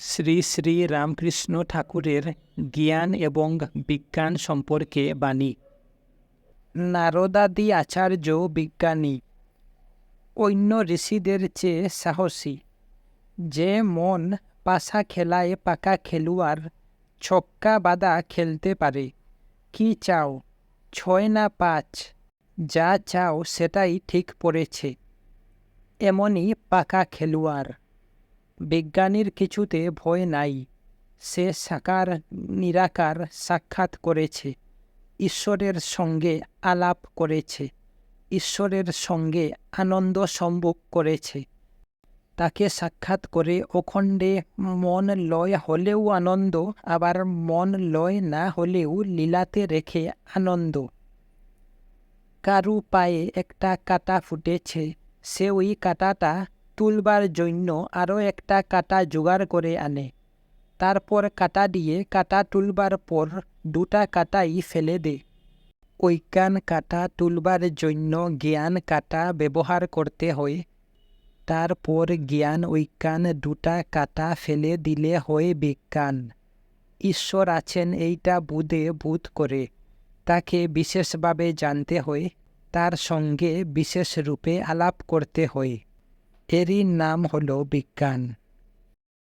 শ্রী শ্রী রামকৃষ্ণ ঠাকুরের জ্ঞান এবং বিজ্ঞান সম্পর্কে বাণী। নারদাদি আচার্য বিজ্ঞানী, অন্য ঋষিদের চেয়ে সাহসী। যে মন পাশা খেলায় পাকা খেলোয়াড়, ছক্কা বাদা খেলতে পারে। কি চাও, 6 না 5? যা চাও সেটাই ঠিক পড়েছে। এমনই পাকা খেলোয়াড়। বিজ্ঞানীর কিছুতে ভয় নাই। সে সাকার নিরাকার সাক্ষাৎ করেছে, ঈশ্বরের সঙ্গে আলাপ করেছে, ঈশ্বরের সঙ্গে আনন্দ সম্ভোগ করেছে। তাকে সাক্ষাৎ করে অখণ্ডে মন লয় হলেও আনন্দ, আবার মন লয় না হলেও লীলাতে রেখে আনন্দ। কারু পায়ে একটা কাঁটা ফুটেছে, সে ওই কাঁটাটা তুলবার জন্য আরও একটা কাঁটা জোগাড় করে আনে। তারপর কাঁটা দিয়ে কাঁটা তুলবার পর 2টা কাঁটাই ফেলে দে। অজ্ঞান কাঁটা তুলবার জন্য জ্ঞান কাঁটা ব্যবহার করতে হয়। তারপর জ্ঞান অজ্ঞান 2টা কাঁটা ফেলে দিলে হয় বিজ্ঞান। ঈশ্বর আছেন এইটা বুঝে বোধ করে, তাকে বিশেষভাবে জানতে হয়, তার সঙ্গে বিশেষ রূপে আলাপ করতে হয়। এরই নাম হলো বিজ্ঞান।